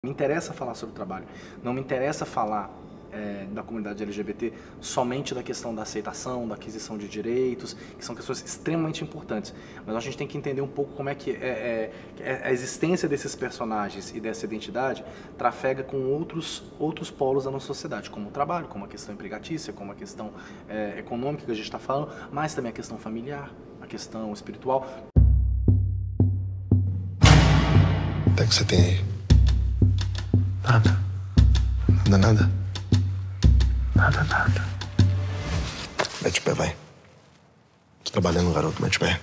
Me interessa falar sobre o trabalho, não me interessa falar da comunidade LGBT somente da questão da aceitação, da aquisição de direitos, que são questões extremamente importantes. Mas a gente tem que entender um pouco como é que a existência desses personagens e dessa identidade trafega com outros polos da nossa sociedade, como o trabalho, como a questão empregatícia, como a questão econômica que a gente está falando, mas também a questão familiar, a questão espiritual. Até que você tem aí? Nada. Nada? Nada. Mete o pé, vai. Tô trabalhando, garoto. Mete o pé.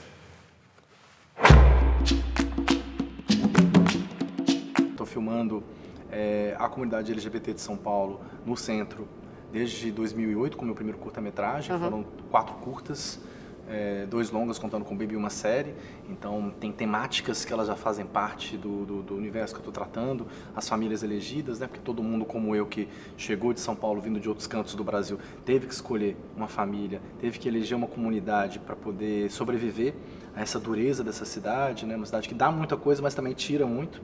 Estou filmando a comunidade LGBT de São Paulo no centro desde 2008, com o meu primeiro curta-metragem. Foram 4 curtas, 2 longas contando com o Baby e uma série. Então tem temáticas que elas já fazem parte do universo que eu estou tratando, as famílias elegidas, né? Porque todo mundo como eu que chegou de São Paulo vindo de outros cantos do Brasil teve que escolher uma família, teve que eleger uma comunidade para poder sobreviver a essa dureza dessa cidade, né? Uma cidade que dá muita coisa, mas também tira muito.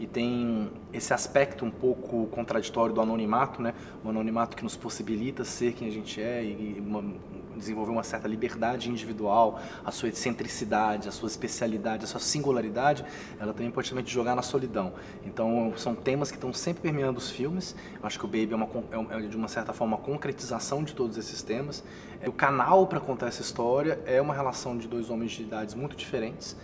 E tem esse aspecto um pouco contraditório do anonimato, né? O anonimato que nos possibilita ser quem a gente é e desenvolver uma certa liberdade individual, a sua excentricidade, a sua especialidade, a sua singularidade, ela também pode também te jogar na solidão. Então são temas que estão sempre permeando os filmes. Eu acho que o Baby é de uma certa forma uma concretização de todos esses temas. O canal para contar essa história é uma relação de 2 homens de idades muito diferentes,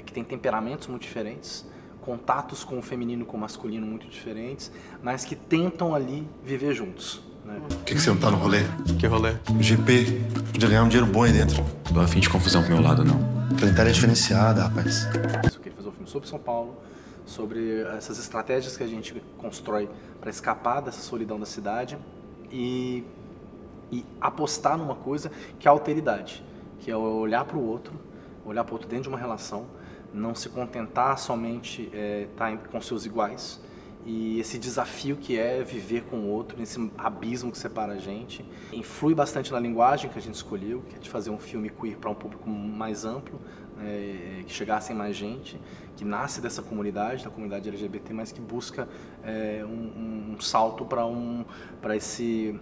que têm temperamentos muito diferentes, contatos com o feminino e com o masculino muito diferentes, mas que tentam ali viver juntos. Né? Por que você não tá no rolê? Que rolê? O GP. Podia ganhar um dinheiro bom aí dentro. Tô afim de confusão pro meu lado, não. Planetária é diferenciada, rapaz. Eu queria fazer um filme sobre São Paulo, sobre essas estratégias que a gente constrói para escapar dessa solidão da cidade e apostar numa coisa que é a alteridade, que é olhar para o outro dentro de uma relação, não se contentar somente estar com seus iguais, e esse desafio que é viver com o outro, nesse abismo que separa a gente. Influi bastante na linguagem que a gente escolheu, que é de fazer um filme queer para um público mais amplo, que chegasse mais gente, que nasce dessa comunidade, da comunidade LGBT, mas que busca um salto para esse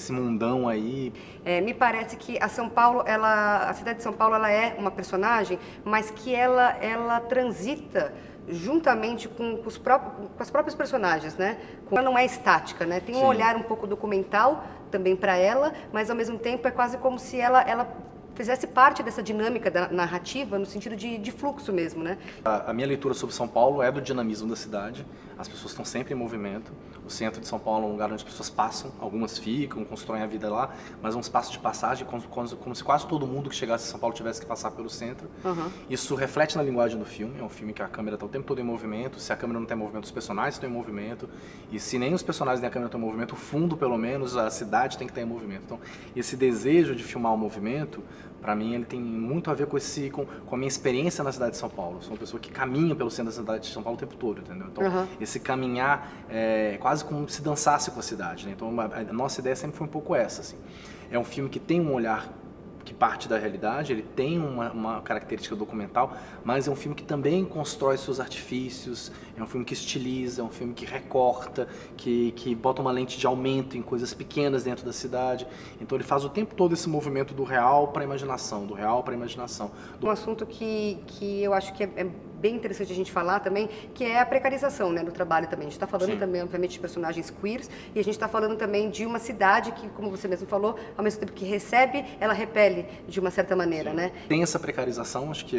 mundão aí. Me parece que a cidade de São Paulo, ela é uma personagem, mas que ela transita juntamente com as próprias personagens, né? Ela não é estática, né? Tem um olhar um pouco documental também para ela, mas ao mesmo tempo é quase como se ela fizesse parte dessa dinâmica da narrativa, no sentido de fluxo mesmo, né? A minha leitura sobre São Paulo é do dinamismo da cidade. As pessoas estão sempre em movimento. O centro de São Paulo é um lugar onde as pessoas passam, algumas ficam, constroem a vida lá, mas é um espaço de passagem, como se quase todo mundo que chegasse em São Paulo tivesse que passar pelo centro. Isso reflete na linguagem do filme. É um filme que a câmera está o tempo todo em movimento. Se a câmera não tem movimento, os personagens estão em movimento. E se nem os personagens nem a câmera estão em movimento, o fundo, pelo menos, a cidade tem que estar em movimento. Então, esse desejo de filmar o movimento, para mim, ele tem muito a ver com a minha experiência na cidade de São Paulo. Eu sou uma pessoa que caminha pelo centro da cidade de São Paulo o tempo todo, entendeu? Então, esse caminhar é quase como se dançasse com a cidade, né? Então, a nossa ideia sempre foi um pouco essa, assim. É um filme que tem um olhar que parte da realidade, ele tem uma característica documental, mas é um filme que também constrói seus artifícios, é um filme que estiliza, é um filme que recorta, que bota uma lente de aumento em coisas pequenas dentro da cidade. Então ele faz o tempo todo esse movimento do real para a imaginação, do real para a imaginação. Um assunto que eu acho que é bem interessante a gente falar também, que é a precarização, né, do trabalho também. A gente está falando também, obviamente, de personagens queers, e a gente está falando também de uma cidade que, como você mesmo falou, ao mesmo tempo que recebe, ela repele de uma certa maneira, né? Tem essa precarização, acho que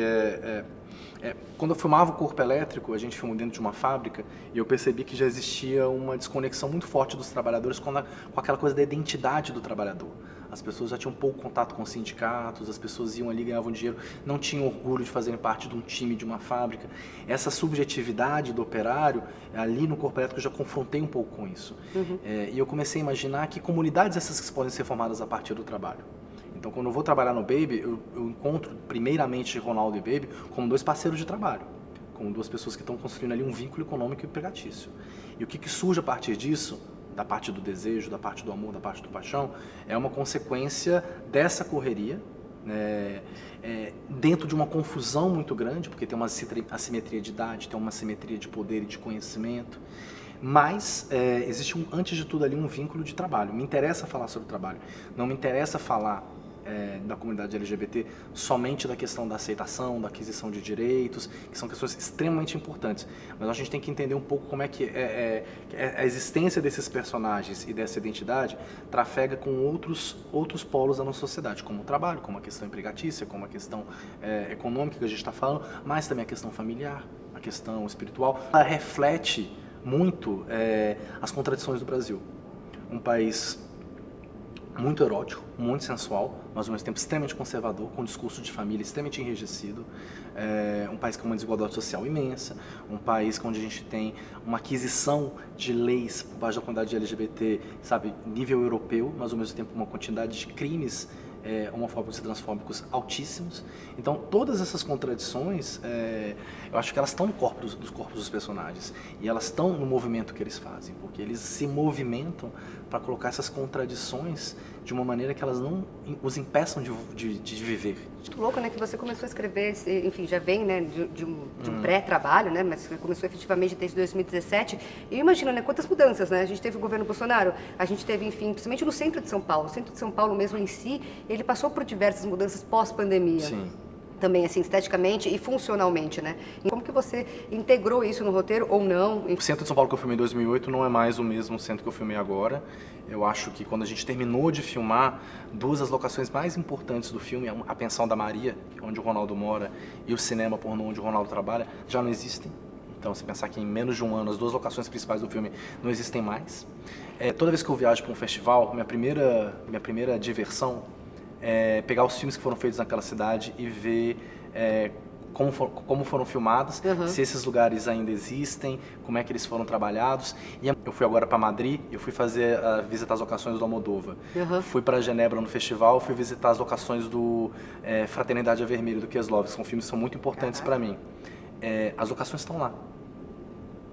quando eu filmava o Corpo Elétrico, a gente filmou dentro de uma fábrica, e eu percebi que já existia uma desconexão muito forte dos trabalhadores com aquela coisa da identidade do trabalhador. As pessoas já tinham pouco contato com os sindicatos, as pessoas iam ali, ganhavam dinheiro, não tinham orgulho de fazerem parte de um time, de uma fábrica. Essa subjetividade do operário, ali no Corpo Elétrico, eu já confrontei um pouco com isso. E eu comecei a imaginar que comunidades essas que podem ser formadas a partir do trabalho. Então, quando eu vou trabalhar no Baby, eu encontro primeiramente Ronaldo e Baby como 2 parceiros de trabalho, como 2 pessoas que estão construindo ali um vínculo econômico e empregatício. E o que surge a partir disso, da parte do desejo, da parte do amor, da parte do paixão, é uma consequência dessa correria, dentro de uma confusão muito grande, porque tem uma assimetria de idade, tem uma assimetria de poder e de conhecimento, mas existe, antes de tudo ali, um vínculo de trabalho. Me interessa falar sobre trabalho, não me interessa falar da comunidade LGBT somente da questão da aceitação, da aquisição de direitos, que são questões extremamente importantes, mas a gente tem que entender um pouco como é que a existência desses personagens e dessa identidade trafega com outros polos da nossa sociedade, como o trabalho, como a questão empregatícia, como a questão econômica que a gente está falando, mas também a questão familiar, a questão espiritual. Ela reflete muito as contradições do Brasil, um país muito erótico, muito sensual, mas ao mesmo tempo extremamente conservador, com um discurso de família extremamente enrijecido, um país com uma desigualdade social imensa, um país onde a gente tem uma aquisição de leis por parte da comunidade LGBT, sabe, nível europeu, mas ao mesmo tempo uma quantidade de crimes homofóbicos e transfóbicos altíssimos. Então, todas essas contradições, eu acho que elas estão no corpos dos personagens e elas estão no movimento que eles fazem, porque eles se movimentam para colocar essas contradições de uma maneira que elas não os impeçam de viver. Muito louco, né, que você começou a escrever, enfim, já vem, né, de um pré-trabalho, né, mas começou efetivamente desde 2017. E imagina, né, quantas mudanças, né? A gente teve o governo Bolsonaro, a gente teve, enfim, principalmente no centro de São Paulo. O centro de São Paulo mesmo em si, ele passou por diversas mudanças pós-pandemia. Sim. Também, assim, esteticamente e funcionalmente, né? E como que você integrou isso no roteiro ou não? O centro de São Paulo que eu filmei em 2008 não é mais o mesmo centro que eu filmei agora. Eu acho que quando a gente terminou de filmar, duas das locações mais importantes do filme, a Pensão da Maria, onde o Ronaldo mora, e o cinema pornô, onde o Ronaldo trabalha, já não existem. Então, se pensar que em menos de um ano, as duas locações principais do filme não existem mais. Toda vez que eu viajo para um festival, minha primeira diversão é pegar os filmes que foram feitos naquela cidade e ver como foram filmados, se esses lugares ainda existem, como é que eles foram trabalhados. E eu fui agora para Madrid, eu fui visitar as locações do Almodóvar. Fui para Genebra no festival, fui visitar as locações do Fraternidade a Vermelho, do Kieslowski. São filmes que são muito importantes para mim. As locações estão lá,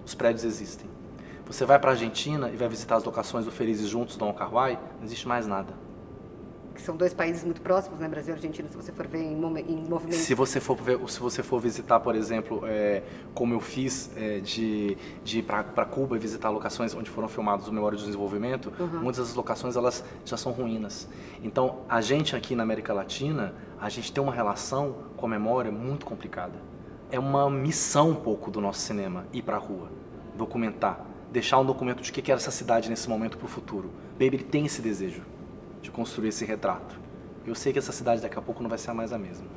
os prédios existem. Você vai para a Argentina e vai visitar as locações do Felizes Juntos, do Wong Kar-wai, não existe mais nada. Que são dois países muito próximos, né, Brasil e Argentina, se você for ver em movimento. Se você for visitar, por exemplo, como eu fiz, de ir para Cuba e visitar locações onde foram filmados o Memória do Desenvolvimento, muitas dessas locações elas já são ruínas. Então, a gente aqui na América Latina, a gente tem uma relação com a memória muito complicada. É uma missão um pouco do nosso cinema, ir para a rua, documentar, deixar um documento de o que era essa cidade nesse momento para o futuro. Baby, ele tem esse desejo de construir esse retrato. Eu sei que essa cidade daqui a pouco não vai ser mais a mesma.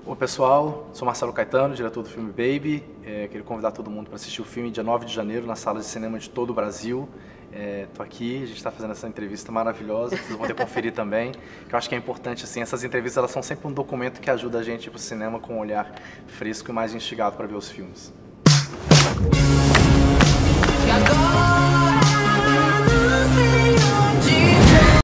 Oi pessoal, sou Marcelo Caetano, diretor do filme Baby. Queria convidar todo mundo para assistir o filme dia 9 de janeiro nas salas de cinema de todo o Brasil. Tô aqui, a gente está fazendo essa entrevista maravilhosa, vocês vão poder conferir também. Que eu acho que é importante, assim, essas entrevistas elas são sempre um documento que ajuda a gente a ir para o cinema com um olhar fresco e mais instigado para ver os filmes.